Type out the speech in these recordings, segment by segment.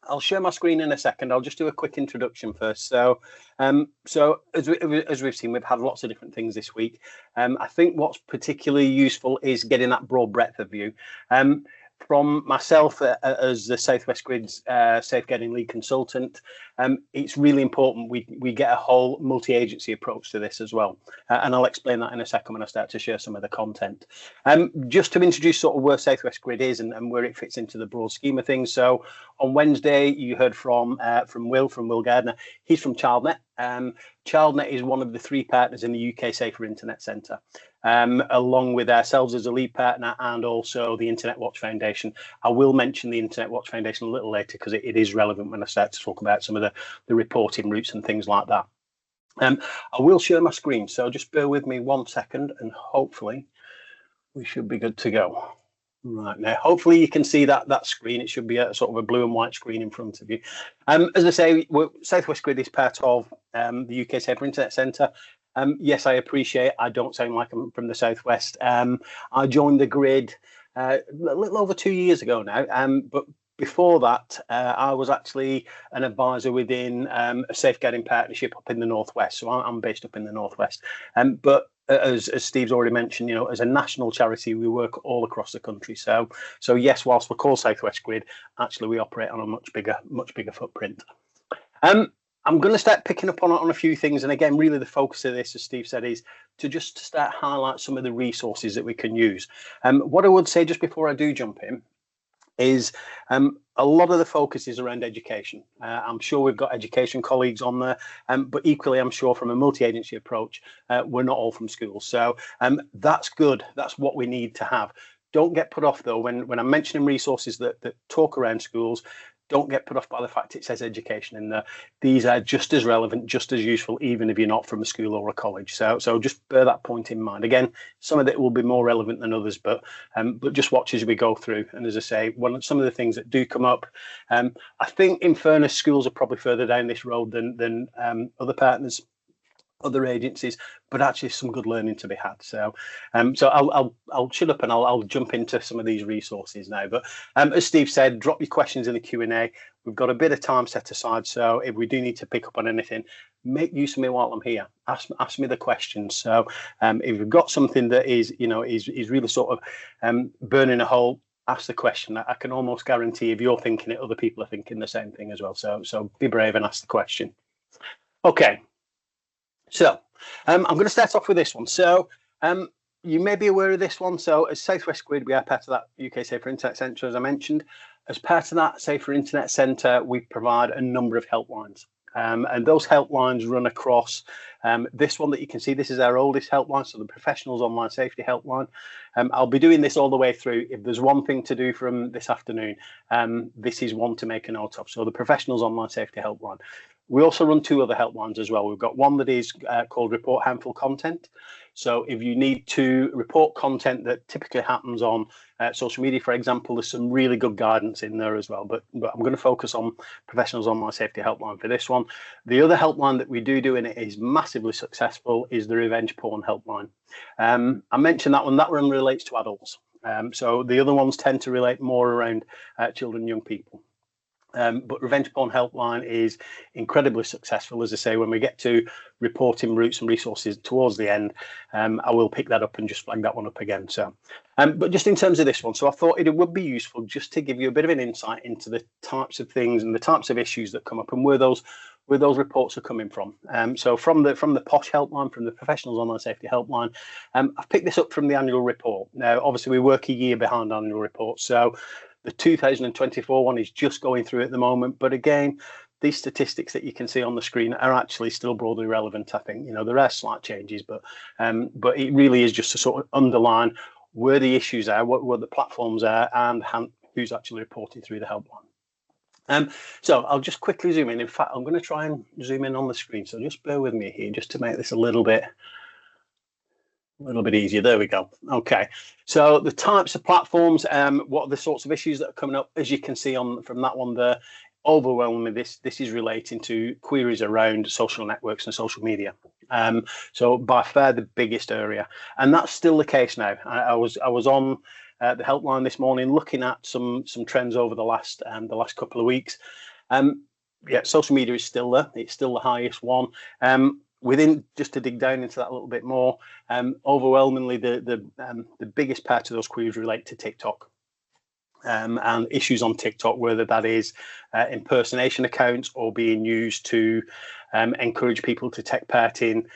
I'll share my screen in a second. I'll just do a quick introduction first. So as we've seen, we've had lots of different things this week. I think what's particularly useful is getting that broad breadth of view. From myself as the Southwest Grid's safeguarding lead consultant, it's really important we get a whole multi-agency approach to this as well. And I'll explain that in a second when I start to share some of the content. Just to introduce sort of where Southwest Grid is and where it fits into the broad scheme of things. So on Wednesday, you heard from Will Gardner. He's from ChildNet. ChildNet is one of the 3 partners in the UK Safer Internet Centre, along with ourselves as a lead partner and also the Internet Watch Foundation. I will mention the Internet Watch Foundation a little later because it is relevant when I start to talk about some of the reporting routes and things like that. I will share my screen, so just bear with me 1 second and hopefully we should be good to go. Right now, hopefully you can see that screen. It should be a sort of a blue and white screen in front of you. As I say, Southwest Grid is part of the UK Safer Internet Centre. Yes, I appreciate I don't sound like I'm from the Southwest. I joined the grid a little over 2 years ago now, but before that, I was actually an advisor within a safeguarding partnership up in the Northwest. So I'm based up in the Northwest. But as Steve's already mentioned, you know, as a national charity, we work all across the country. So yes, whilst we're called Southwest Grid, actually we operate on a much bigger footprint. I'm going to start picking up on a few things. And again, really the focus of this, as Steve said, is to just start highlight some of the resources that we can use. What I would say just before I do jump in is a lot of the focus is around education. I'm sure we've got education colleagues on there, but equally, I'm sure from a multi-agency approach, we're not all from schools. So that's good. That's what we need to have. Don't get put off, though, when I'm mentioning resources that talk around schools. Don't get put off by the fact it says education in there. These are just as relevant, just as useful, even if you're not from a school or a college. So just bear that point in mind. Again, some of it will be more relevant than others, but just watch as we go through. And as I say, some of the things that do come up, I think in fairness, schools are probably further down this road than other partners, other agencies, but actually some good learning to be had. So I'll shut up and I'll jump into some of these resources now. But as Steve said, drop your questions in the Q&A. We've got a bit of time set aside, so if we do need to pick up on anything, make use of me while I'm here. Ask me the questions. So if you've got something that is really sort of burning a hole, ask the question. I can almost guarantee if you're thinking it, other people are thinking the same thing as well. So be brave and ask the question. Okay. So I'm going to start off with this one. So you may be aware of this one. So as Southwest Grid, we are part of that UK Safer Internet Centre, as I mentioned. As part of that Safer Internet Centre, we provide a number of helplines. And those helplines run across this one that you can see. This is our oldest helpline, so the Professionals Online Safety Helpline. I'll be doing this all the way through. If there's one thing to do from this afternoon, this is one to make a note of. So the Professionals Online Safety Helpline. We also run 2 other helplines as well. We've got one that is called Report Harmful Content. So if you need to report content that typically happens on social media, for example, there's some really good guidance in there as well. But I'm going to focus on Professionals Online Safety Helpline for this one. The other helpline that we do and it is massively successful is the Revenge Porn Helpline. I mentioned that one. That one relates to adults. So the other ones tend to relate more around children and young people. But Revenge Porn Helpline is incredibly successful. As I say, when we get to reporting routes and resources towards the end, I will pick that up and just flag that one up again. So, but just in terms of this one, so I thought it would be useful just to give you a bit of an insight into the types of things and the types of issues that come up and where those reports are coming from. So from the POSH helpline, from the Professionals Online Safety Helpline, I've picked this up from the annual report. Now, obviously, we work a year behind annual reports, so the 2024 one is just going through at the moment. But again, these statistics that you can see on the screen are actually still broadly relevant. I think, there are slight changes, but it really is just to sort of underline where the issues are, what the platforms are, and who's actually reporting through the helpline. So I'll just quickly zoom in. In fact, I'm going to try and zoom in on the screen. So just bear with me here just to make this a little bit easier. There we go. Okay, so the types of platforms, what are the sorts of issues that are coming up? As you can see from that one there, overwhelmingly this is relating to queries around social networks and social media. So by far the biggest area, and that's still the case now. I was on the helpline this morning looking at some trends over the last couple of weeks. Yeah, social media is still there. It's still the highest one. Within, just to dig down into that a little bit more, overwhelmingly the biggest part of those queries relate to TikTok. And issues on TikTok, whether that is impersonation accounts or being used to encourage people to take part in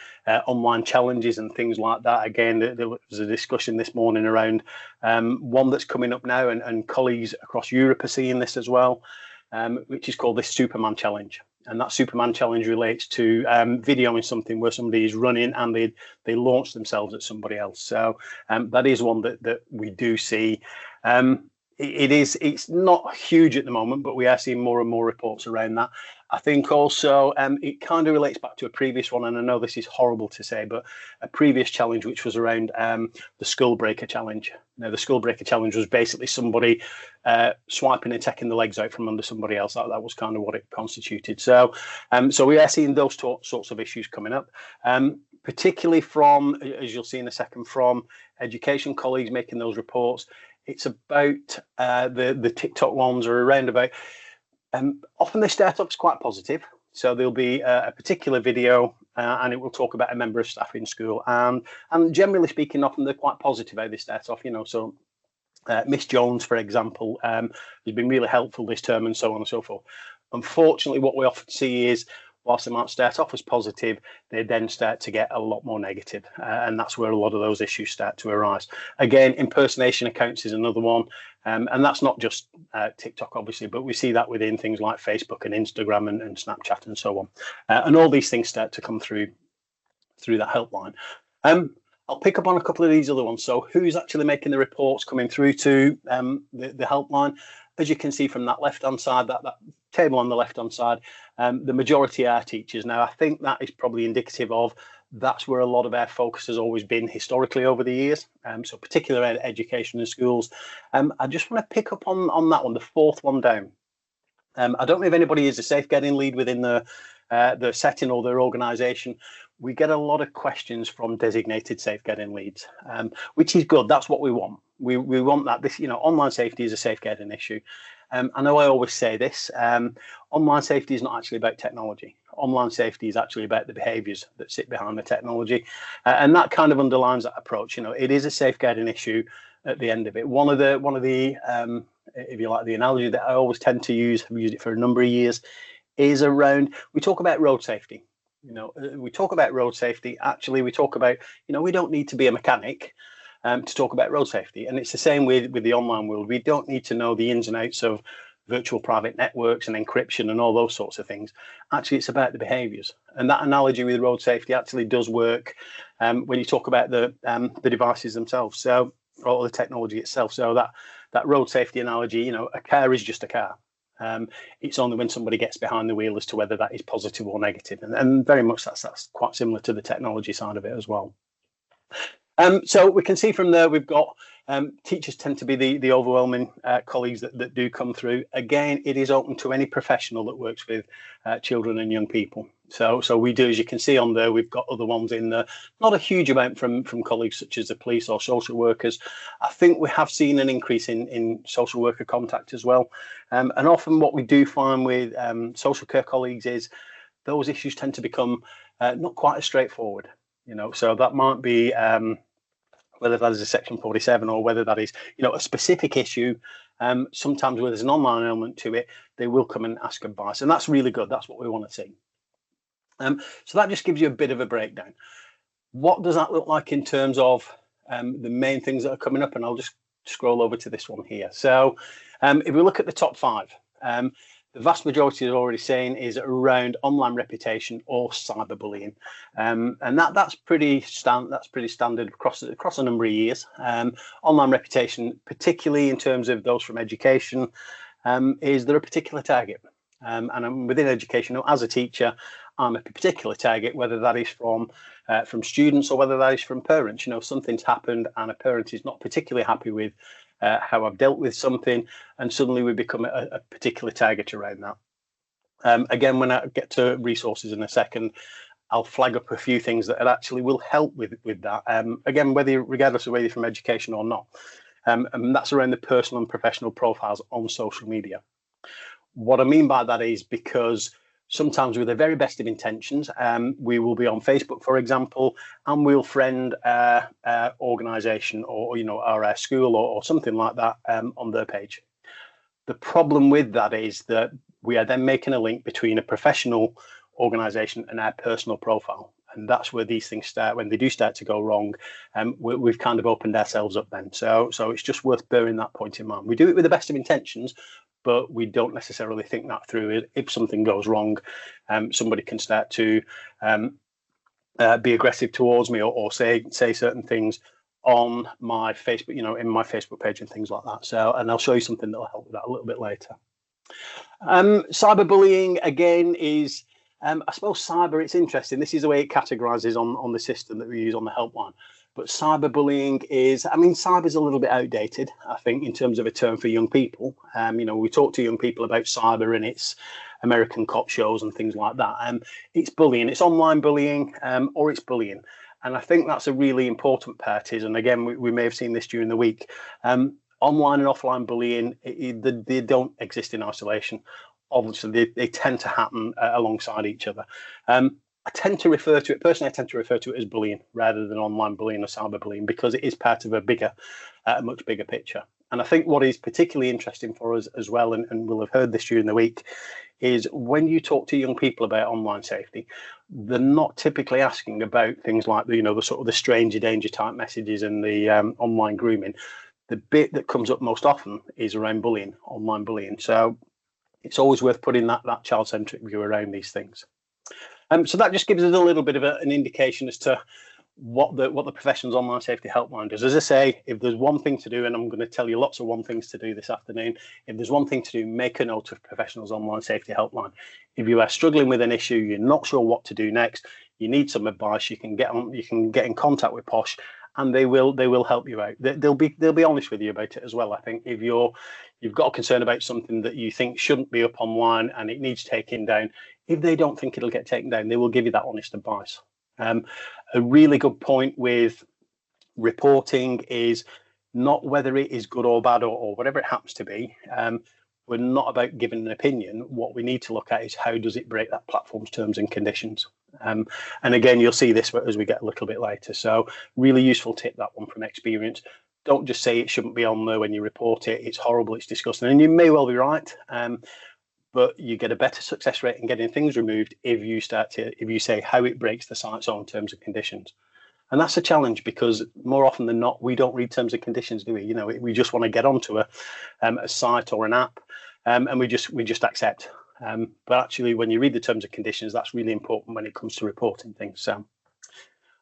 online challenges and things like that. Again, there was a discussion this morning around one that's coming up now, and colleagues across Europe are seeing this as well, which is called the Superman Challenge. And that Superman Challenge relates to videoing something where somebody is running and they launch themselves at somebody else. So that is one that we do see. It's not huge at the moment, but we are seeing more and more reports around that. I think also it kind of relates back to a previous one, and I know this is horrible to say, but a previous challenge which was around the Skull Breaker Challenge. Now, the Skull Breaker Challenge was basically somebody swiping and taking the legs out from under somebody else. That was kind of what it constituted. So, so we are seeing those sorts of issues coming up, particularly from, as you'll see in a second, from education colleagues making those reports. It's about the TikTok ones are around about. Often they start off as quite positive. So there'll be a particular video and it will talk about a member of staff in school. And generally speaking, often they're quite positive how they start off, you know. So Miss Jones, for example, has been really helpful this term and so on and so forth. Unfortunately, what we often see is, whilst they might start off as positive, they then start to get a lot more negative. And that's where a lot of those issues start to arise. Again, impersonation accounts is another one. And that's not just TikTok, obviously, but we see that within things like Facebook and Instagram and Snapchat and so on. And all these things start to come through that helpline. I'll pick up on a couple of these other ones. So who's actually making the reports coming through to the helpline? As you can see from that left-hand side, that table on the left-hand side, the majority are teachers. Now, I think that is probably indicative of that's where a lot of our focus has always been historically over the years. So particularly education in schools. I just want to pick up on that one, the fourth one down. I don't know if anybody is a safeguarding lead within the setting or their organisation. We get a lot of questions from designated safeguarding leads, which is good. That's what we want. We want that. This, you know, online safety is a safeguarding issue. I know I always say this. Online safety is not actually about technology. Online safety is actually about the behaviours that sit behind the technology, and that kind of underlines that approach. You know, it is a safeguarding issue at the end of it. One of the if you like, the analogy that I always tend to use, I've used it for a number of years, is around, we talk about road safety. You know, we talk about road safety. Actually, we talk about, you know, we don't need to be a mechanic to talk about road safety. And it's the same with the online world. We don't need to know the ins and outs of virtual private networks and encryption and all those sorts of things. Actually, it's about the behaviours. And that analogy with road safety actually does work when you talk about the devices themselves, so, or the technology itself. So that road safety analogy, you know, a car is just a car. It's only when somebody gets behind the wheel as to whether that is positive or negative, and very much that's quite similar to the technology side of it as well. So we can see from there we've got teachers tend to be the overwhelming colleagues that do come through. Again, it is open to any professional that works with children and young people. So we do, as you can see on there, we've got other ones in there. Not a huge amount from colleagues such as the police or social workers. I think we have seen an increase in social worker contact as well. And often what we do find with social care colleagues is those issues tend to become not quite as straightforward. You know, so that might be whether that is a Section 47 or whether that is, you know, a specific issue. Sometimes where there's an online element to it, they will come and ask advice, and that's really good. That's what we want to see. So that just gives you a bit of a breakdown. What does that look like in terms of the main things that are coming up? And I'll just scroll over to this one here. So if we look at the top 5, the vast majority is already saying is around online reputation or cyberbullying, and that's pretty standard across a number of years. Online reputation, particularly in terms of those from education, is there a particular target? And I'm within education, as a teacher, I'm a particular target, whether that is from students or whether that is from parents. You know, something's happened and a parent is not particularly happy with how I've dealt with something, and suddenly we become a particular target around that. Again, when I get to resources in a second, I'll flag up a few things that actually will help with that. Again, regardless of whether you're from education or not, and that's around the personal and professional profiles on social media. What I mean by that is because sometimes with the very best of intentions, we will be on Facebook, for example, and we'll friend organisation or our school or something like that on their page. The problem with that is that we are then making a link between a professional organisation and our personal profile. And that's where these things start. When they do start to go wrong, we've kind of opened ourselves up then. So it's just worth bearing that point in mind. We do it with the best of intentions, but we don't necessarily think that through. If something goes wrong, somebody can start to be aggressive towards me or say certain things on my Facebook, in my Facebook page and things like that. So, and I'll show you something that will help with that a little bit later. Cyberbullying again is, I suppose cyber, it's interesting. This is the way it categorizes on the system that we use on the helpline. But cyberbullying is, cyber is a little bit outdated, I think, in terms of a term for young people. We talk to young people about cyber and its American cop shows and things like that. It's bullying, it's online bullying, or it's bullying. And I think that's a really important part is, and again, we may have seen this during the week, online and offline bullying, they don't exist in isolation. Obviously, they tend to happen alongside each other. I tend to refer to it as bullying rather than online bullying or cyberbullying because it is part of a much bigger picture. And I think what is particularly interesting for us as well, and we'll have heard this during the week, is when you talk to young people about online safety, they're not typically asking about things like the sort of the stranger danger type messages and the online grooming. The bit that comes up most often is around bullying, online bullying. So it's always worth putting that child-centric view around these things. So that just gives us a little bit of an indication as to what the Professionals Online Safety Helpline does. As I say, if there's one thing to do, and I'm going to tell you lots of one things to do this afternoon, if there's one thing to do, make a note of Professionals Online Safety Helpline. If you are struggling with an issue, you're not sure what to do next, you need some advice, you can get in contact with Posh, and they will help you out. They'll be honest with you about it as well. I think if you've got a concern about something that you think shouldn't be up online and it needs taking down, if they don't think it'll get taken down, they will give you that honest advice. A really good point with reporting is not whether it is good or bad or whatever it happens to be. We're not about giving an opinion. What we need to look at is how does it break that platform's terms and conditions. And again, you'll see this as we get a little bit later. So really useful tip, that one from experience. Don't just say it shouldn't be on there when you report it. It's horrible, it's disgusting. And you may well be right. But you get a better success rate in getting things removed if you say how it breaks the site's own terms and conditions. And that's a challenge because more often than not, we don't read terms and conditions, do we? We just want to get onto a site or an app, and we just accept. But actually, when you read the terms and conditions, that's really important when it comes to reporting things. So,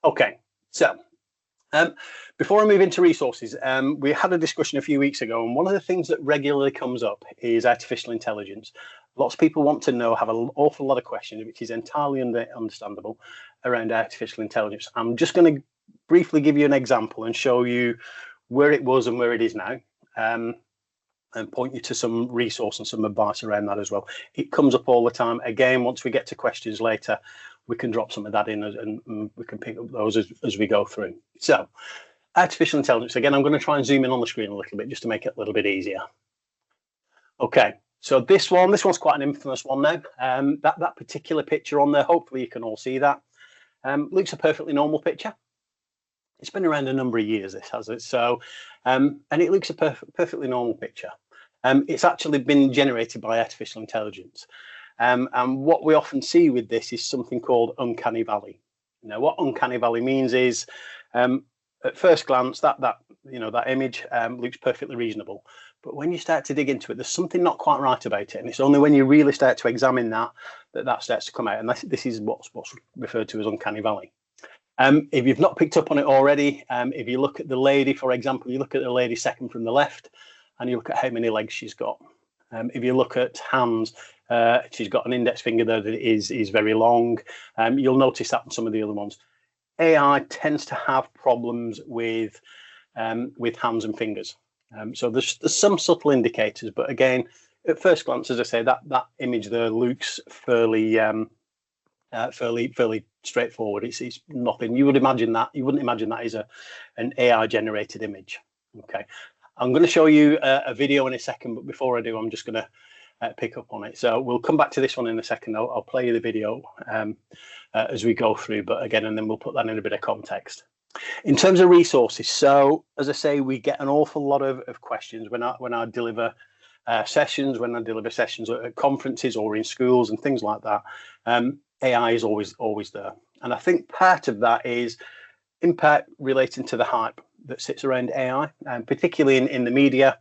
okay, so before I move into resources, we had a discussion a few weeks ago, and one of the things that regularly comes up is artificial intelligence. Lots of people want to know, have an awful lot of questions, which is entirely understandable, around artificial intelligence. I'm just going to briefly give you an example and show you where it was and where it is now, and point you to some resource and some advice around that as well. It comes up all the time. Again, once we get to questions later, we can drop some of that in and we can pick up those as we go through. So, artificial intelligence. Again, I'm going to try and zoom in on the screen a little bit just to make it a little bit easier. Okay, so this one's quite an infamous one now. That particular picture on there, hopefully you can all see that. Looks a perfectly normal picture. It's been around a number of years, this has it. So, and it looks a perfectly normal picture. It's actually been generated by artificial intelligence. And what we often see with this is something called uncanny valley. Now, what uncanny valley means is, at first glance, that image looks perfectly reasonable. But when you start to dig into it, there's something not quite right about it. And it's only when you really start to examine that starts to come out. And this is what's referred to as uncanny valley. If you've not picked up on it already, if you look at the lady, for example, you look at the lady second from the left, and you look at how many legs she's got. If you look at hands, she's got an index finger there that is very long. You'll notice that in some of the other ones. AI tends to have problems with hands and fingers. So there's some subtle indicators, but again, at first glance, as I say, that image there looks fairly straightforward. It's nothing. You wouldn't imagine that is an AI generated image. Okay, I'm going to show you a video in a second, but before I do, I'm just going to pick up on it. So we'll come back to this one in a second. I'll play you the video as we go through, but again, and then we'll put that in a bit of context. In terms of resources, so as I say, we get an awful lot of questions when I deliver sessions, when I deliver sessions at conferences or in schools and things like that. AI is always there, and I think part of that is in part relating to the hype that sits around AI, and particularly in the media,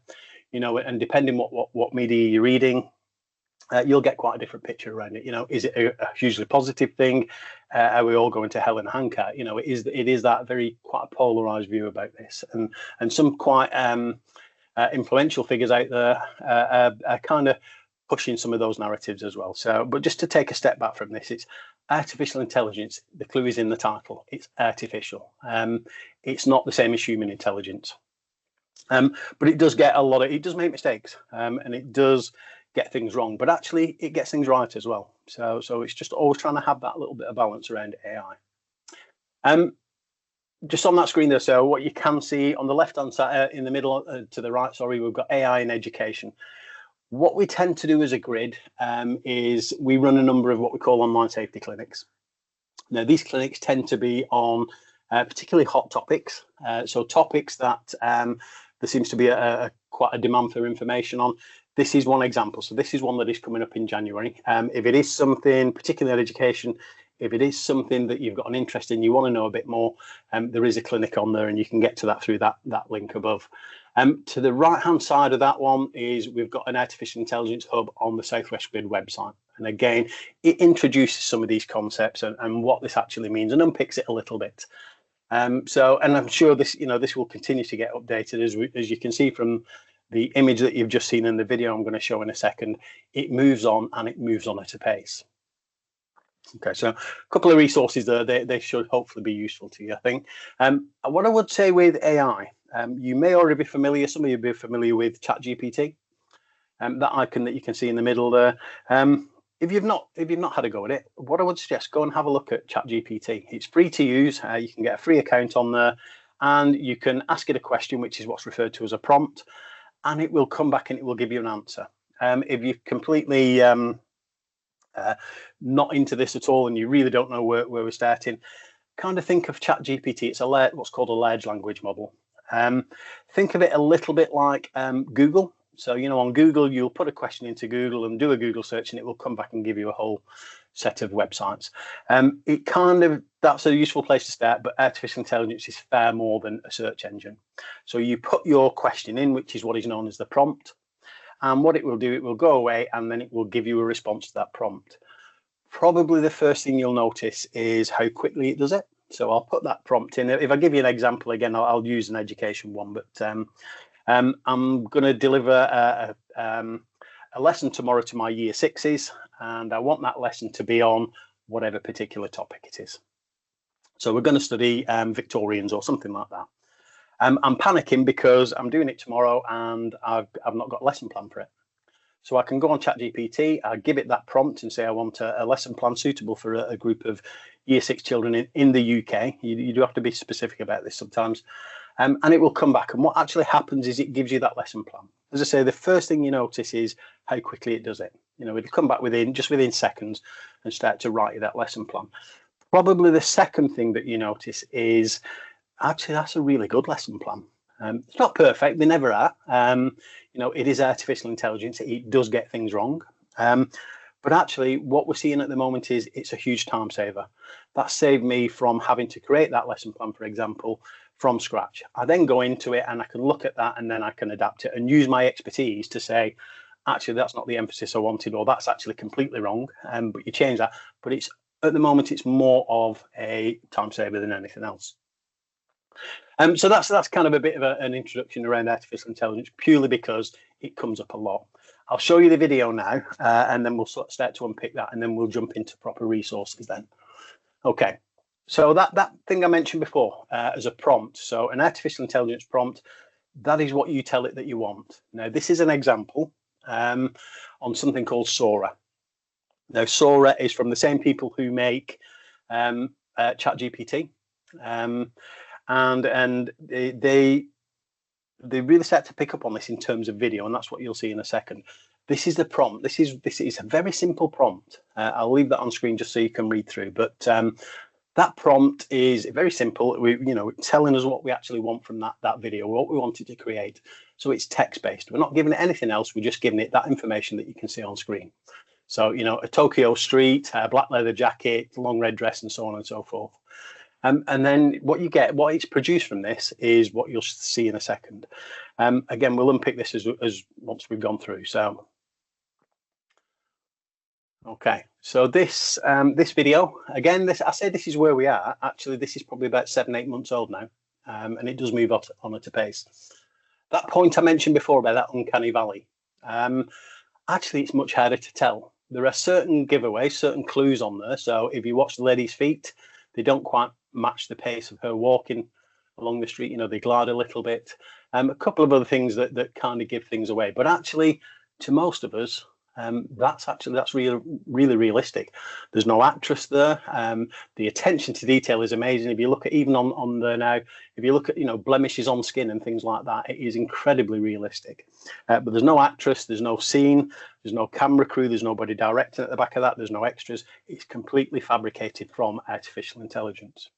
you know, and depending what media you're reading, you'll get quite a different picture around it. You know, is it a hugely positive thing? Are we all going to hell in a handcart? You know, it is that very quite a polarized view about this, and some quite influential figures out there are kind of pushing some of those narratives as well. So, but just to take a step back from this, it's artificial intelligence. The clue is in the title. It's artificial. It's not the same as human intelligence. But it does get it does make mistakes, and it does get things wrong, but actually it gets things right as well. So it's just always trying to have that little bit of balance around AI. Just on that screen there, so what you can see on the left hand side, in the middle to the right, sorry, we've got AI in education. What we tend to do as a grid is we run a number of what we call online safety clinics. Now, these clinics tend to be on particularly hot topics, so topics that there seems to be quite a demand for information on. This is one example. So this is one that is coming up in January. If it is something, particularly in education, if it is something that you've got an interest in, you want to know a bit more, there is a clinic on there, and you can get to that through that link above. To the right-hand side of that one is we've got an artificial intelligence hub on the Southwest Grid website. And again, it introduces some of these concepts and what this actually means and unpicks it a little bit. And I'm sure this will continue to get updated as you can see from the image that you've just seen in the video I'm going to show in a second. It moves on, and it moves on at a pace. Okay, so a couple of resources there. They should hopefully be useful to you, I think. What I would say with AI, you may already be familiar, some of you will be familiar with ChatGPT, that icon that you can see in the middle there. If you've not had a go at it, what I would suggest, go and have a look at ChatGPT. It's free to use. You can get a free account on there, and you can ask it a question, which is what's referred to as a prompt, and it will come back and it will give you an answer. If you're completely not into this at all and you really don't know where we're starting, kind of think of ChatGPT. It's what's called a large language model. Think of it a little bit like Google. So, you know, on Google, you'll put a question into Google and do a Google search, and it will come back and give you a whole set of websites. That's a useful place to start, but artificial intelligence is far more than a search engine. So you put your question in, which is what is known as the prompt, and what it will do, it will go away, and then it will give you a response to that prompt. Probably the first thing you'll notice is how quickly it does it. So I'll put that prompt in. If I give you an example again, I'll use an education one, but I'm going to deliver a lesson tomorrow to my year sixes, and I want that lesson to be on whatever particular topic it is. So we're going to study Victorians or something like that. I'm panicking because I'm doing it tomorrow and I've not got a lesson plan for it. So I can go on ChatGPT, I give it that prompt and say I want a lesson plan suitable for a group of year 6 children in the UK. You do have to be specific about this sometimes. And it will come back. And what actually happens is it gives you that lesson plan. As I say, the first thing you notice is how quickly it does it. You know, it'll come back within seconds and start to write you that lesson plan. Probably the second thing that you notice is actually that's a really good lesson plan. It's not perfect, they never are. You know, it is artificial intelligence, it does get things wrong. But actually what we're seeing at the moment is it's a huge time saver. That saved me from having to create that lesson plan, for example, from scratch. I then go into it and I can look at that and then I can adapt it and use my expertise to say, actually, that's not the emphasis I wanted, or that's actually completely wrong. But you change that. But it's at the moment, it's more of a time saver than anything else. So that's kind of a bit of an introduction around artificial intelligence, purely because it comes up a lot. I'll show you the video now, and then we'll start to unpick that, and then we'll jump into proper resources then. Okay, so that thing I mentioned before as a prompt, so an artificial intelligence prompt, that is what you tell it that you want. Now, this is an example on something called Sora. Now, Sora is from the same people who make ChatGPT. And they really start to pick up on this in terms of video, and that's what you'll see in a second. this is the prompt. This is a very simple prompt. I'll leave that on screen just so you can read through. But that prompt is very simple. Telling us what we actually want from that video, what we want it to create. So it's text-based. We're not giving it anything else. We're just giving it that information that you can see on screen. So, a Tokyo street, a black leather jacket, long red dress, and so on and so forth. And then what it's produced from this is what you'll see in a second. Again, we'll unpick this as once we've gone through. So, okay. So this video, again, I say this is where we are. Actually, this is probably about 7-8 months old now, and it does move on at a pace. That point I mentioned before about that uncanny valley, actually, it's much harder to tell. There are certain giveaways, certain clues on there. So if you watch the lady's feet, they don't quite match the pace of her walking along the street. They glide a little bit. A couple of other things that kind of give things away. But actually, to most of us, that's really realistic. There's no actress there. The attention to detail is amazing. If you look at even on there now, if you look at blemishes on skin and things like that, it is incredibly realistic. But there's no actress, there's no scene, there's no camera crew, there's nobody directing at the back of that, there's no extras. It's completely fabricated from artificial intelligence.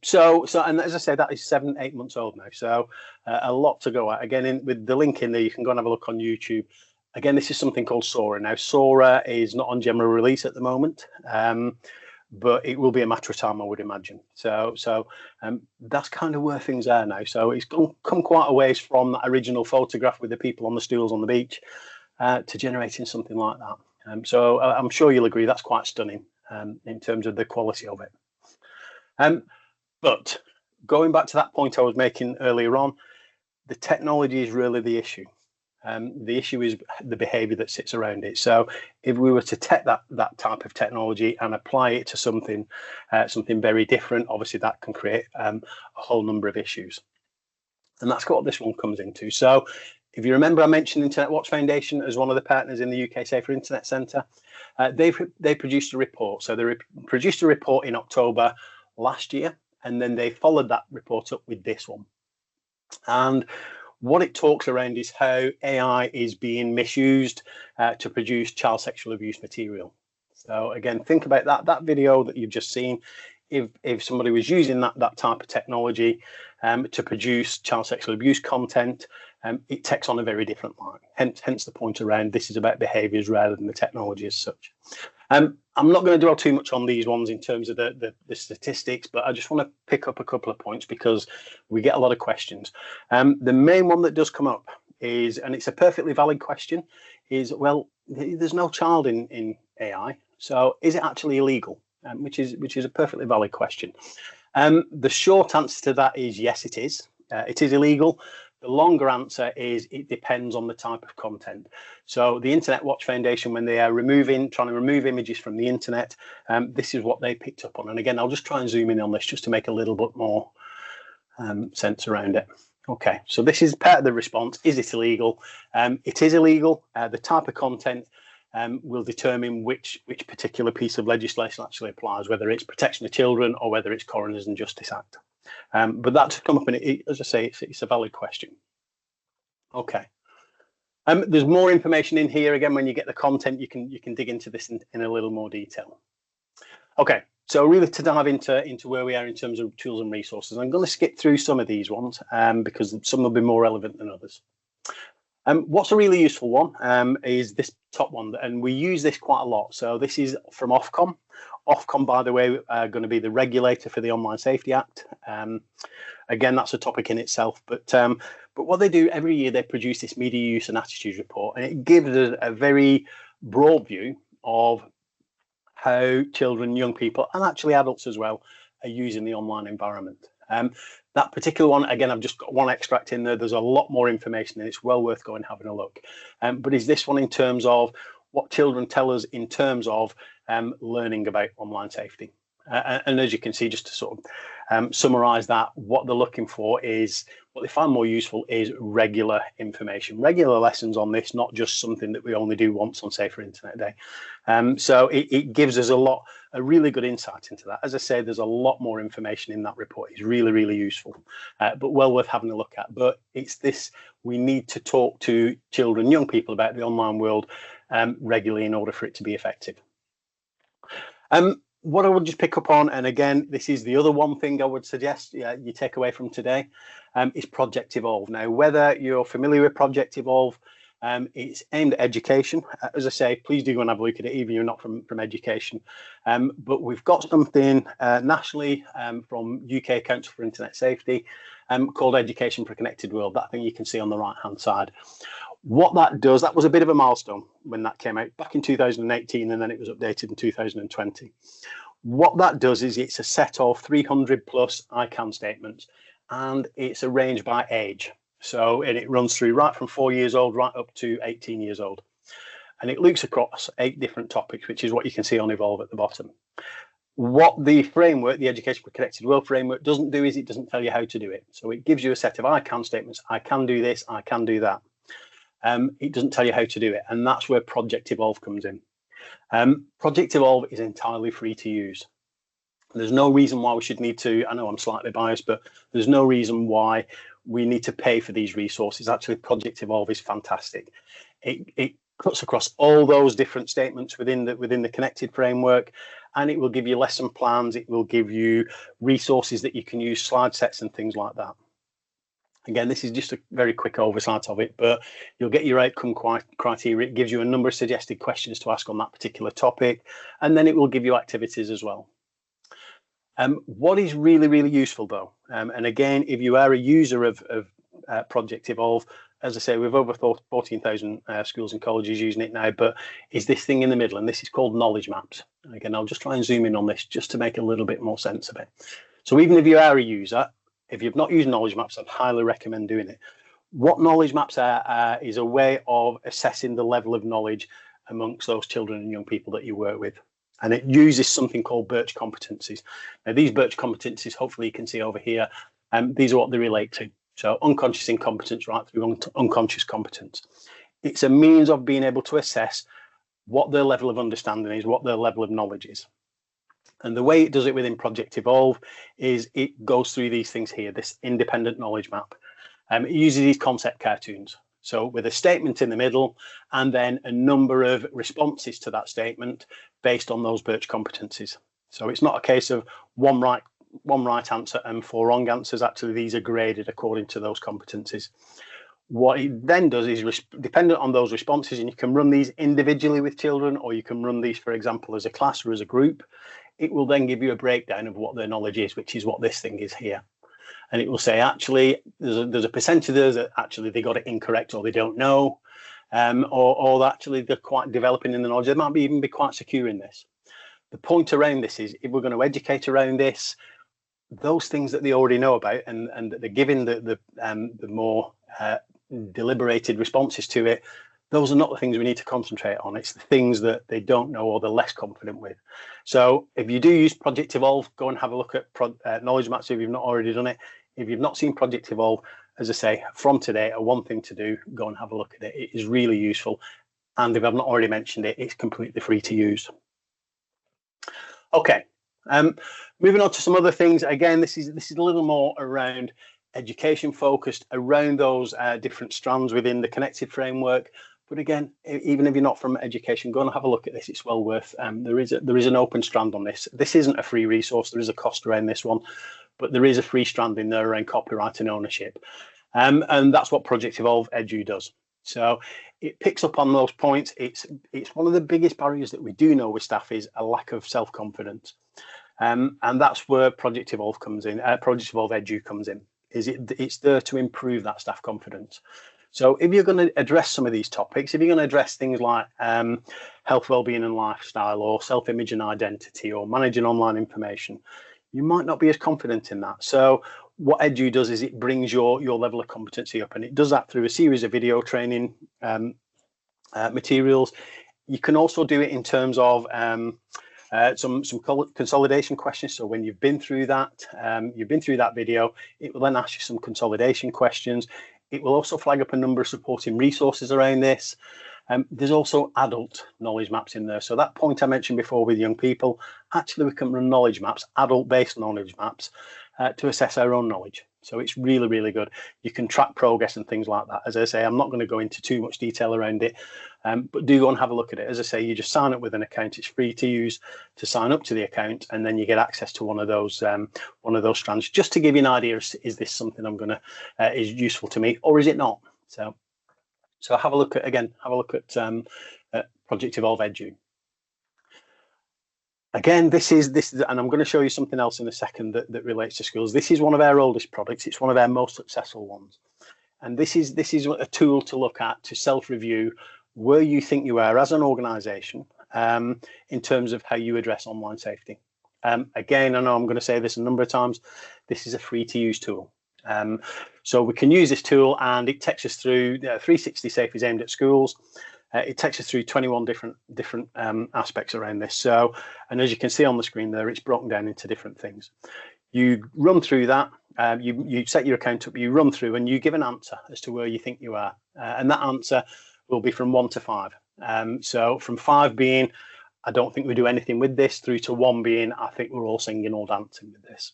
So and as I say, that is 7-8 months old now. So a lot to go at. Again, with the link in there, you can go and have a look on YouTube. Again, this is something called Sora. Now, Sora is not on general release at the moment, but it will be a matter of time, I would imagine. So that's kind of where things are now. So it's come quite a ways from that original photograph with the people on the stools on the beach to generating something like that. So I'm sure you'll agree that's quite stunning in terms of the quality of it. But going back to that point I was making earlier on, the technology is really the issue. The issue is the behavior that sits around it. So if we were to take that type of technology and apply it to something very different, obviously that can create a whole number of issues. And that's what this one comes into. So if you remember, I mentioned Internet Watch Foundation as one of the partners in the UK Safer Internet Centre. They produced a report. So they produced a report in October last year, and then they followed that report up with this one. And what it talks around is how AI is being misused to produce child sexual abuse material. So again, think about that video that you've just seen. If somebody was using that type of technology to produce child sexual abuse content, it takes on a very different line. Hence the point around this is about behaviours rather than the technology as such. I'm not going to dwell too much on these ones in terms of the statistics, but I just want to pick up a couple of points because we get a lot of questions. The main one that does come up is, and it's a perfectly valid question, is, well, there's no child in AI, so is it actually illegal? Which is a perfectly valid question. The short answer to that is yes, it is. It is illegal. The longer answer is it depends on the type of content. So the Internet Watch Foundation, when they are trying to remove images from the internet, this is what they picked up on. And again, I'll just try and zoom in on this just to make a little bit more sense around it. Okay, so this is part of the response. Is it illegal? It is illegal. The type of content will determine which particular piece of legislation actually applies, whether it's protection of children or whether it's Coroners and Justice Act. But that's come up, and as I say, it's a valid question. Okay. There's more information in here. Again, when you get the content, you can dig into this in a little more detail. Okay, so really to dive into where we are in terms of tools and resources, I'm going to skip through some of these ones because some will be more relevant than others. What's a really useful one is this top one, and we use this quite a lot. So this is from Ofcom. Ofcom, by the way, are going to be the regulator for the Online Safety Act. Again, that's a topic in itself. But what they do every year, they produce this media use and attitudes report, and it gives us a very broad view of how children, young people, and actually adults as well, are using the online environment. That particular one, again, I've just got one extract in there. There's a lot more information, and it's well worth going and having a look. But is this one in terms of what children tell us in terms of learning about online safety? And as you can see, just to sort summarize that, what they're looking for is, what they find more useful is regular information, regular lessons on this, not just something that we only do once on Safer Internet Day. So it gives us a really good insight into that. As I say, there's a lot more information in that report. It's really, really useful, but well worth having a look at. But it's this, we need to talk to children, young people about the online world regularly in order for it to be effective. What I would just pick up on, and again, this is the other one thing I would suggest you take away from today, is Project Evolve. Now, whether you're familiar with Project Evolve, it's aimed at education. As I say, please do go and have a look at it, even if you're not from education. But we've got something nationally from UK Council for Internet Safety called Education for a Connected World. That thing you can see on the right-hand side. What that does, that was a bit of a milestone when that came out back in 2018, and then it was updated in 2020. What that does is it's a set of 300 plus I can statements, and it's arranged by age. So, and it runs through right from 4 years old right up to 18 years old. And it looks across 8 different topics, which is what you can see on Evolve at the bottom. What the framework, the Education for a Connected World framework, doesn't do is it doesn't tell you how to do it. So it gives you a set of I can statements. I can do this, I can do that. It doesn't tell you how to do it. And that's where Project Evolve comes in. Project Evolve is entirely free to use. There's no reason why we should need to, I know I'm slightly biased, but there's no reason why we need to pay for these resources. Actually, Project Evolve is fantastic. It cuts across all those different statements within the connected framework, and it will give you lesson plans. It will give you resources that you can use, slide sets and things like that. Again, this is just a very quick oversight of it, but you'll get your outcome criteria. It gives you a number of suggested questions to ask on that particular topic, and then it will give you activities as well. What is really, really useful though, and again, if you are a user of Project Evolve, as I say, we've over 14,000 schools and colleges using it now, but is this thing in the middle, and this is called knowledge maps. Again, I'll just try and zoom in on this just to make a little bit more sense of it. So even if you are a user, if you've not used knowledge maps, I'd highly recommend doing it. What knowledge maps are is a way of assessing the level of knowledge amongst those children and young people that you work with. And it uses something called Birch competencies. Now, these Birch competencies, hopefully you can see over here, these are what they relate to. So unconscious incompetence right through unconscious competence. It's a means of being able to assess what their level of understanding is, what their level of knowledge is. And the way it does it within Project Evolve is it goes through these things here, this independent knowledge map. It uses these concept cartoons. So with a statement in the middle and then a number of responses to that statement based on those Birch competencies. So it's not a case of one right answer and 4 wrong answers. Actually, these are graded according to those competencies. What it then does is, dependent on those responses, and you can run these individually with children, or you can run these, for example, as a class or as a group, it will then give you a breakdown of what their knowledge is, which is what this thing is here. And it will say, actually, there's a percentage of those that actually they got it incorrect or they don't know, or actually they're quite developing in the knowledge. They might even be quite secure in this. The point around this is, if we're going to educate around this, those things that they already know about and that they're giving the more deliberated responses to it, those are not the things we need to concentrate on. It's the things that they don't know or they're less confident with. So if you do use Project Evolve, go and have a look at knowledge maps if you've not already done it. If you've not seen Project Evolve, as I say, from today, one thing to do, go and have a look at it. It is really useful. And if I've not already mentioned it, it's completely free to use. Okay, moving on to some other things. Again, this is a little more around education focused, around those different strands within the connected framework. But again, even if you're not from education, go and have a look at this. It's well worth. There is an open strand on this. This isn't a free resource. There is a cost around this one, but there is a free strand in there around copyright and ownership. And that's what Project Evolve Edu does. So it picks up on those points. It's one of the biggest barriers that we do know with staff is a lack of self-confidence. And that's where Project Evolve comes in. Project Evolve Edu comes in. It's there to improve that staff confidence. So if you're going to address some of these topics, if you're going to address things like health, wellbeing and lifestyle, or self-image and identity, or managing online information, you might not be as confident in that. So what Edu does is it brings your level of competency up, and it does that through a series of video training materials. You can also do it in terms of some consolidation questions. So when you've been through that, video, it will then ask you some consolidation questions. It will also flag up a number of supporting resources around this. There's also adult knowledge maps in there. So that point I mentioned before with young people, actually we can run knowledge maps, adult-based knowledge maps, to assess our own knowledge. So it's really, really good. You can track progress and things like that. As I say, I'm not going to go into too much detail around it, but do go and have a look at it. As I say, you just sign up with an account. It's free to use to sign up to the account, and then you get access to one of those strands, just to give you an idea. Is this something I'm going to is useful to me, or is it not? So have a look at Project Evolve Edu. Again, this is, and I'm going to show you something else in a second that relates to schools. This is one of our oldest products. It's one of our most successful ones. And this is a tool to look at, to self-review where you think you are as an organisation in terms of how you address online safety. Again, I know I'm going to say this a number of times, this is a free-to-use tool. So we can use this tool, and it takes us through 360 Safe is aimed at schools. It takes us through 21 different aspects around this. So, and as you can see on the screen there, it's broken down into different things. You run through that, you set your account up, you run through, and you give an answer as to where you think you are. And that answer will be from 1 to 5. So from 5 being, I don't think we do anything with this, through to 1 being, I think we're all singing or dancing with this.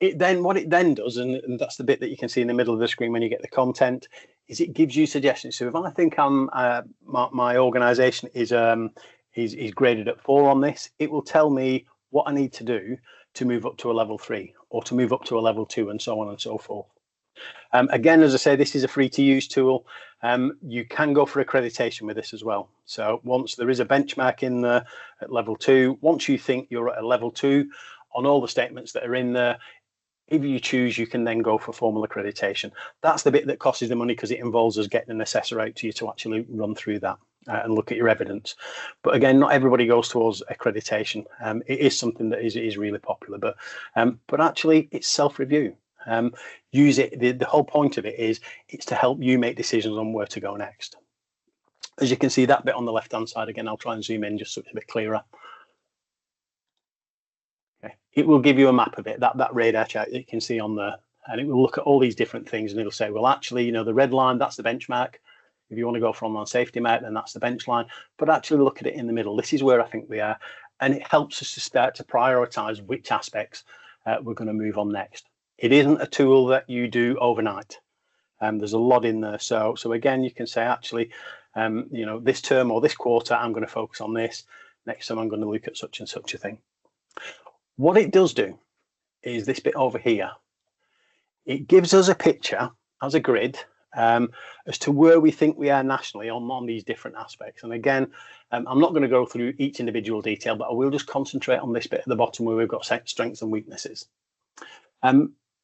What it then does, and that's the bit that you can see in the middle of the screen when you get the content, is it gives you suggestions. So if I think my organisation is graded at 4 on this, it will tell me what I need to do to move up to a level 3 or to move up to a level 2, and so on and so forth. Again, as I say, this is a free to use tool. You can go for accreditation with this as well. So once there is a benchmark in there at level 2, once you think you're at a level 2 on all the statements that are in there, if you choose, you can then go for formal accreditation. That's the bit that costs the money, because it involves us getting an assessor out to you to actually run through that and look at your evidence. But again, not everybody goes towards accreditation. It is something that is really popular, but actually it's self-review. Use it. The whole point of it is it's to help you make decisions on where to go next. As you can see, that bit on the left-hand side, again, I'll try and zoom in just so it's a bit clearer. It will give you a map of it, that radar chart that you can see on there, and it will look at all these different things, and it'll say, well, actually, the red line, that's the benchmark. If you want to go for online safety map, then that's the bench line. But actually look at it in the middle. This is where I think we are, and it helps us to start to prioritize which aspects we're going to move on next. It isn't a tool that you do overnight. There's a lot in there. So again, you can say, actually, this term or this quarter, I'm going to focus on this. Next time, I'm going to look at such and such a thing. What it does do is this bit over here. It gives us a picture as a grid as to where we think we are nationally on these different aspects. And again, I'm not going to go through each individual detail, but I will just concentrate on this bit at the bottom where we've got strengths and weaknesses.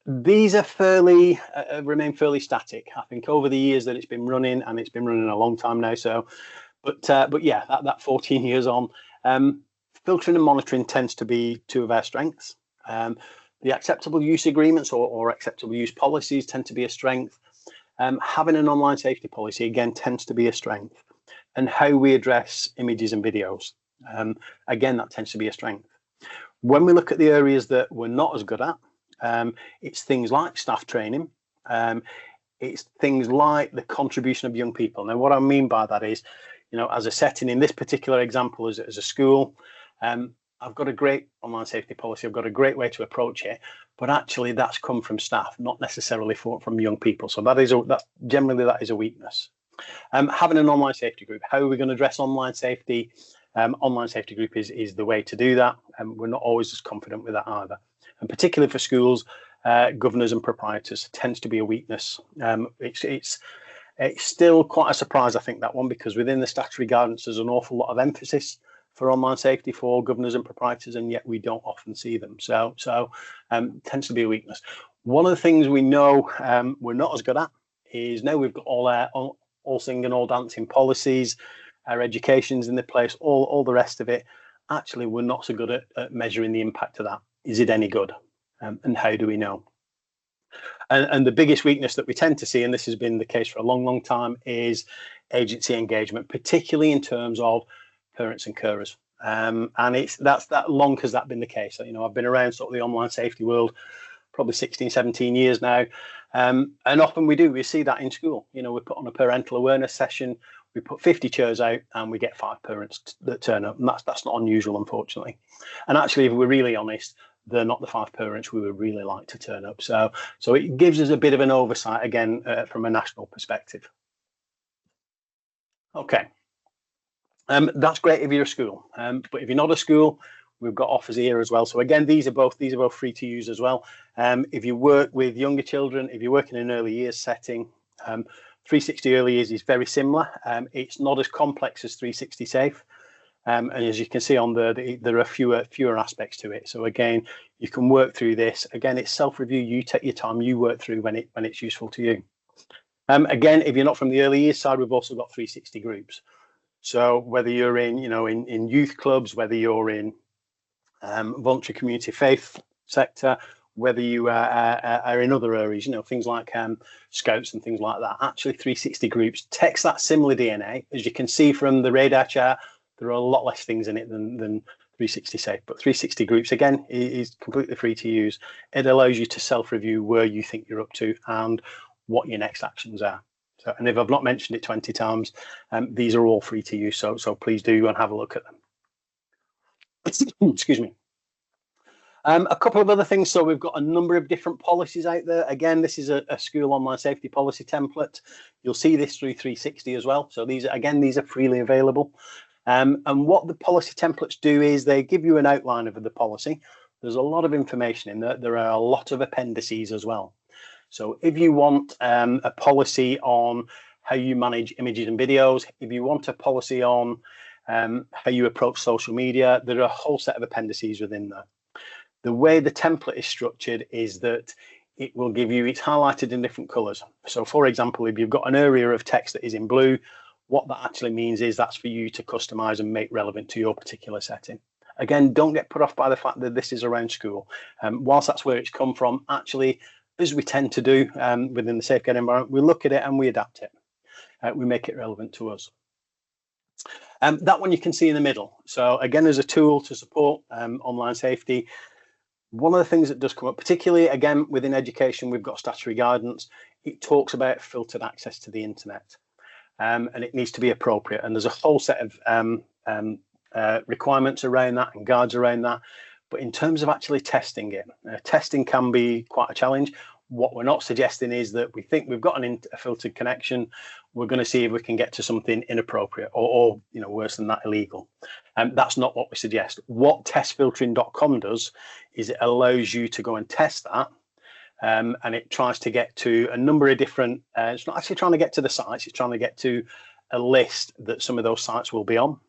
These are remain fairly static. I think over the years that it's been running, and it's been running a long time now. So, but yeah, that 14 years on. Filtering and monitoring tends to be 2 of our strengths. The acceptable use agreements or acceptable use policies tend to be a strength. Having an online safety policy, again, tends to be a strength. And how we address images and videos, again, that tends to be a strength. When we look at the areas that we're not as good at, it's things like staff training. It's things like the contribution of young people. Now, what I mean by that is, as a setting in this particular example as a school, I've got a great online safety policy. I've got a great way to approach it, but actually that's come from staff, not necessarily from young people. So generally that is a weakness. Having an online safety group. How are we going to address online safety? Online safety group is the way to do that, and we're not always as confident with that either. And particularly for schools, governors and proprietors tends to be a weakness. It's still quite a surprise, I think, that one, because within the statutory guidance there's an awful lot of emphasis for online safety for governors and proprietors, and yet we don't often see them. So tends to be a weakness. One of the things we know we're not as good at is, now we've got all singing, all dancing policies, our education's in the place, all the rest of it. Actually, we're not so good at measuring the impact of that. Is it any good? And how do we know? And the biggest weakness that we tend to see, and this has been the case for a long, long time, is agency engagement, particularly in terms of parents and carers. And that's that long has that been the case. So, I've been around sort of the online safety world probably 16, 17 years now. And often we see that in school. We put on a parental awareness session, we put 50 chairs out and we get 5 parents that turn up. And that's not unusual, unfortunately. And actually, if we're really honest, they're not the 5 parents we would really like to turn up. So it gives us a bit of an oversight, again, from a national perspective. Okay. That's great if you're a school, but if you're not a school, we've got offers here as well. So again, these are both free to use as well. If you work with younger children, if you work in an early years setting, 360 early years is very similar. It's not as complex as 360 safe, and as you can see on there are fewer aspects to it. So again, you can work through this. Again, it's self-review. You take your time. You work through when it's useful to you. Again, if you're not from the early years side, we've also got 360 groups. So whether you're in youth clubs, whether you're in voluntary community faith sector, whether you are in other areas, things like scouts and things like that, actually 360 groups takes that similar DNA. As you can see from the radar chart, there are a lot less things in it than 360 safe, but 360 groups, again, is completely free to use. It allows you to self-review where you think you're up to and what your next actions are. So, and if I've not mentioned it 20 times, these are all free to use. So please do and have a look at them. Excuse me. A couple of other things. So we've got a number of different policies out there. Again, this is a school online safety policy template. You'll see this through 360 as well. So these are freely available. And what the policy templates do is they give you an outline of the policy. There's a lot of information in there. There are a lot of appendices as well. So if you want a policy on how you manage images and videos, if you want a policy on how you approach social media, there are a whole set of appendices within there. The way the template is structured is that it will give you, it's highlighted in different colors. So for example, if you've got an area of text that is in blue, what that actually means is that's for you to customize and make relevant to your particular setting. Again, don't get put off by the fact that this is around school. Whilst that's where it's come from, actually, as we tend to do within the safeguard environment, we look at it and we adapt it. We make it relevant to us. That one you can see in the middle. So again, as a tool to support online safety, one of the things that does come up, particularly again within education, we've got statutory guidance. It talks about filtered access to the internet, and it needs to be appropriate. And there's a whole set of requirements around that and guides around that. But in terms of actually testing it, testing can be quite a challenge. What we're not suggesting is that we think we've got a filtered connection. We're going to see if we can get to something inappropriate or worse than that, illegal. That's not what we suggest. What testfiltering.com does is it allows you to go and test that. And it tries to get to a number of different, it's not actually trying to get to the sites, it's trying to get to a list that some of those sites will be on.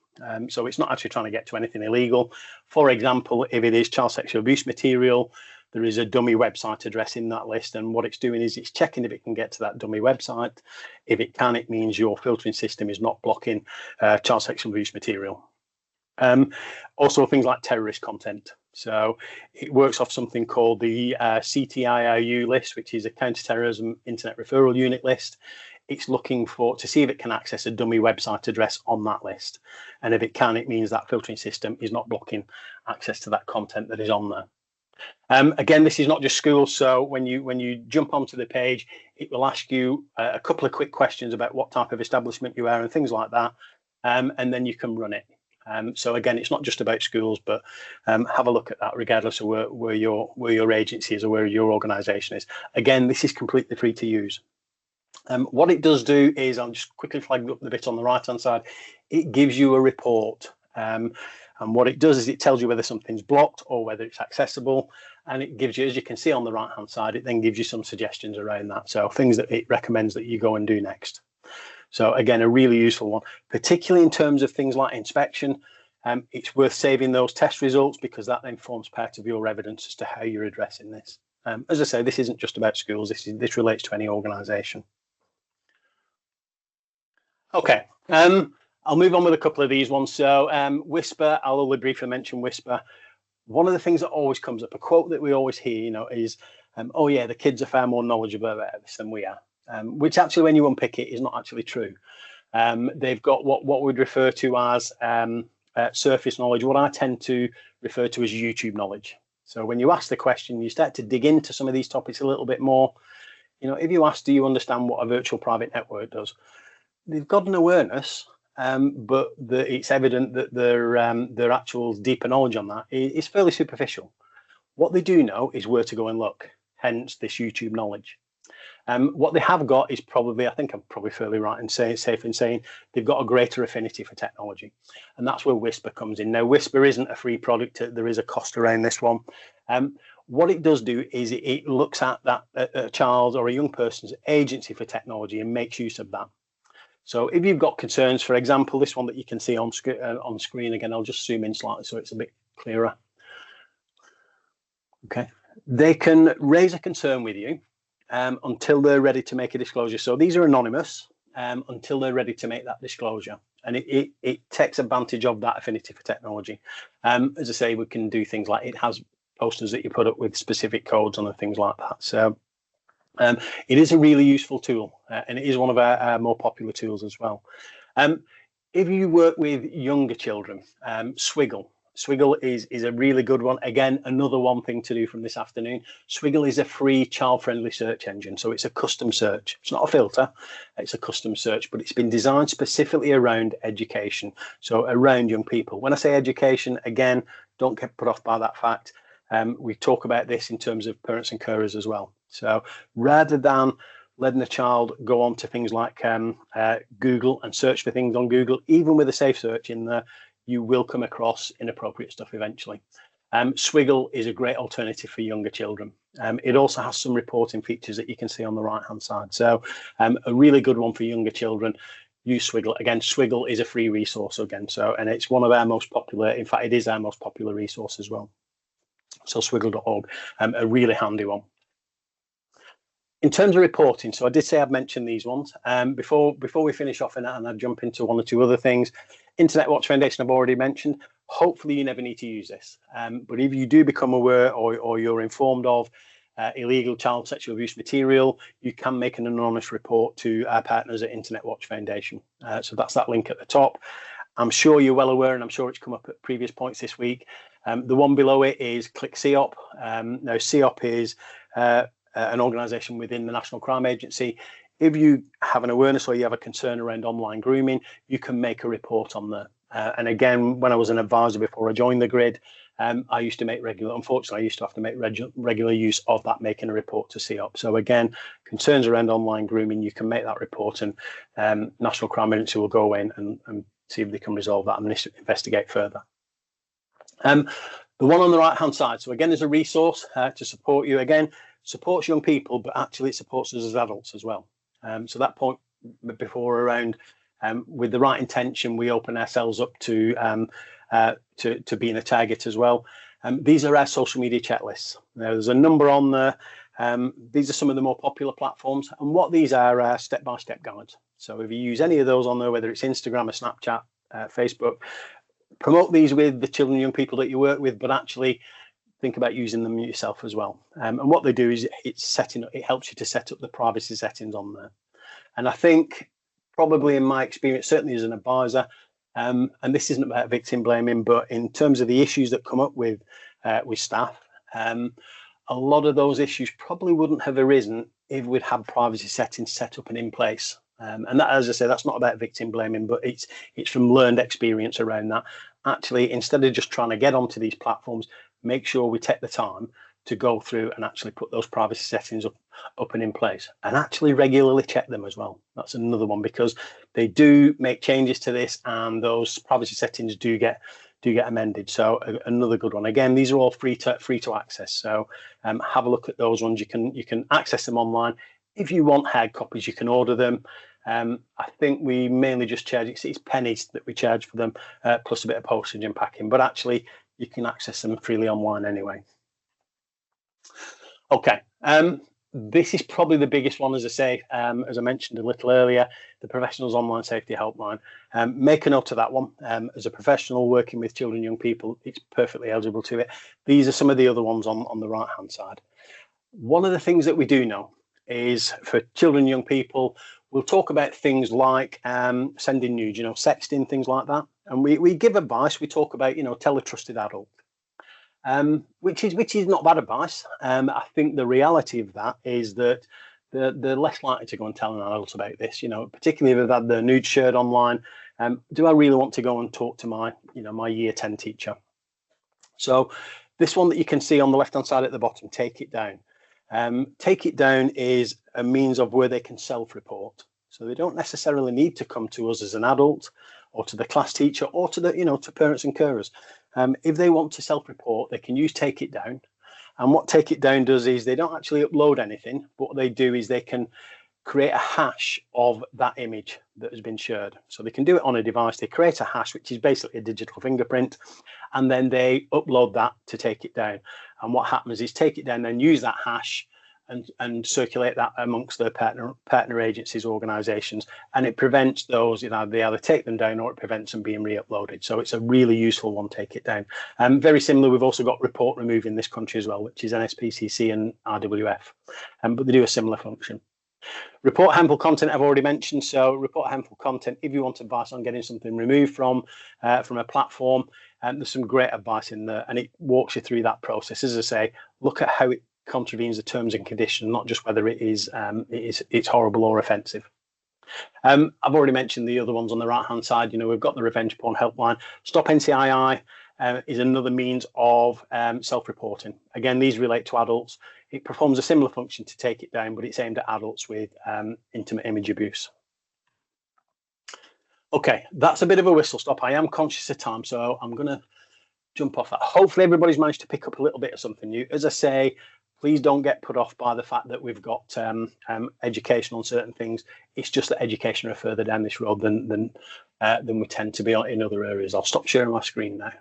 So it's not actually trying to get to anything illegal. For example, if it is child sexual abuse material, there is a dummy website address in that list. And what it's doing is it's checking if it can get to that dummy website. If it can, it means your filtering system is not blocking child sexual abuse material. Also things like terrorist content. So it works off something called the CTIIU list, which is a counterterrorism internet referral unit list. It's looking to see if it can access a dummy website address on that list. And if it can, it means that filtering system is not blocking access to that content that is on there. Again, this is not just schools. So when you jump onto the page, it will ask you a couple of quick questions about what type of establishment you are and things like that. And then you can run it. So again, it's not just about schools, but have a look at that regardless of where your agency is or where your organisation is. Again, this is completely free to use. What it does do is, I'll just quickly flag up the bit on the right hand side, it gives you a report. And what it does is it tells you whether something's blocked or whether it's accessible. And it gives you, as you can see on the right hand side, it then gives you some suggestions around that. So things that it recommends that you go and do next. So again, a really useful one, particularly in terms of things like inspection. It's worth saving those test results because that then forms part of your evidence as to how you're addressing this. As I say, this isn't just about schools. This relates to any organisation. Okay, I'll move on with a couple of these ones. So Whisper, I'll only briefly mention Whisper. One of the things that always comes up, a quote that we always hear, is, oh yeah, the kids are far more knowledgeable about this than we are, which actually, when you unpick it, is not actually true. They've got what we'd refer to as surface knowledge, what I tend to refer to as YouTube knowledge. So when you ask the question, you start to dig into some of these topics a little bit more. You know, if you ask, do you understand what a virtual private network does? They've got an awareness, but it's evident that their actual deeper knowledge on that is fairly superficial. What they do know is where to go and look, hence this YouTube knowledge. What they have got is probably, I think I'm probably fairly right in saying, safe in saying, they've got a greater affinity for technology. And that's where Whisper comes in. Now, Whisper isn't a free product. There is a cost around this one. What it does do is it looks at that a child or a young person's agency for technology and makes use of that. So if you've got concerns, for example, this one that you can see on screen, again, I'll just zoom in slightly so it's a bit clearer. Okay. They can raise a concern with you until they're ready to make a disclosure. So these are anonymous until they're ready to make that disclosure. And it takes advantage of that affinity for technology. As I say, we can do things like it has posters that you put up with specific codes on and things like that. So it is a really useful tool, and it is one of our more popular tools as well. If you work with younger children, Swiggle is a really good one. Again, another one thing to do from this afternoon. Swiggle is a free child-friendly search engine. So it's a custom search. It's not a filter, it's a custom search, but it's been designed specifically around education. So around young people. When I say education, again, don't get put off by that fact. We talk about this in terms of parents and carers as well. So rather than letting a child go on to things like Google and search for things on Google, even with a safe search in there, you will come across inappropriate stuff eventually. Swiggle is a great alternative for younger children. It also has some reporting features that you can see on the right hand side. So a really good one for younger children. Use Swiggle. Again, Swiggle is a free resource again. So, and it's one of our most popular, in fact, it is our most popular resource as well. So swiggle.org, a really handy one. In terms of reporting, so I did say I'd mention these ones. Before we finish off in that, and I'll jump into one or two other things. Internet Watch Foundation I've already mentioned. Hopefully you never need to use this. But if you do become aware or you're informed of illegal child sexual abuse material, you can make an anonymous report to our partners at Internet Watch Foundation. So that's that link at the top. I'm sure you're well aware, and I'm sure it's come up at previous points this week. The one below it is Click CEOP. Now, CEOP is an organisation within the National Crime Agency. If you have an awareness or you have a concern around online grooming, you can make a report on there. And again, when I was an advisor before I joined the grid, I used to make unfortunately, I used to have to make regular use of that, making a report to CEOP. So again, concerns around online grooming, you can make that report, and National Crime Agency will go in and see if they can resolve that and investigate further. The one on the right hand side, so again, there's a resource to support you. Again, supports young people, but actually it supports us as adults as well. So that point before around, with the right intention, we open ourselves up to being a target as well. These are our social media checklists. Now, there's a number on there. These are some of the more popular platforms, and what these are step-by-step guides. So if you use any of those on there, whether it's Instagram or Snapchat, Facebook, promote these with the children and young people that you work with, but actually think about using them yourself as well. And what they do is it helps you to set up the privacy settings on there. And I think probably in my experience, certainly as an advisor, and this isn't about victim blaming, but in terms of the issues that come up with staff, a lot of those issues probably wouldn't have arisen if we'd had privacy settings set up and in place. And that, as I say, that's not about victim blaming, but it's from learned experience around that. Actually, instead of just trying to get onto these platforms, make sure we take the time to go through and actually put those privacy settings up and in place, and actually regularly check them as well. That's another one, because they do make changes to this, and those privacy settings do get amended. So another good one. Again, these are all free to access. So have a look at those ones. You can access them online. If you want hard copies, you can order them. I think we mainly just charge, it's pennies that we charge for them, plus a bit of postage and packing, but actually you can access them freely online anyway. Okay, this is probably the biggest one, as I say, as I mentioned a little earlier, the Professionals Online Safety Helpline. Make a note of that one. As a professional working with children and young people, it's perfectly eligible to it. These are some of the other ones on the right hand side. One of the things that we do know is for children and young people, we'll talk about things like sending nudes, sexting, things like that. And we give advice. We talk about, tell a trusted adult, which is not bad advice. I think the reality of that is that they're less likely to go and tell an adult about this. Particularly if they've had their nude shared online. Do I really want to go and talk to my year 10 teacher? So this one that you can see on the left hand side at the bottom, take it down. Take it down is a means of where they can self-report. So they don't necessarily need to come to us as an adult or to the class teacher or to the, to parents and carers. If they want to self-report, they can use Take It Down. And what Take It Down does is they don't actually upload anything. What they do is they can create a hash of that image that has been shared. So they can do it on a device. They create a hash, which is basically a digital fingerprint, and then they upload that to Take It Down. And what happens is Take It Down then use that hash and circulate that amongst their partner agencies, organisations, and it prevents those, they either take them down or it prevents them being re-uploaded. So it's a really useful one, Take It Down. Very similar, we've also got Report Remove in this country as well, which is NSPCC and RWF, but they do a similar function. Report harmful content I've already mentioned. So report harmful content if you want advice on getting something removed from a platform. There's some great advice in there, and it walks you through that process. As I say, look at how it contravenes the terms and conditions, not just whether it's horrible or offensive. I've already mentioned the other ones on the right hand side. We've got the revenge porn helpline. Stop NCII is another means of self-reporting. Again, these relate to adults. It performs a similar function to Take It Down, but it's aimed at adults with intimate image abuse. Okay, that's a bit of a whistle stop. I am conscious of time, so I'm going to jump off that. Hopefully everybody's managed to pick up a little bit of something new. As I say, please don't get put off by the fact that we've got education on certain things. It's just that education are further down this road than we tend to be in other areas. I'll stop sharing my screen now.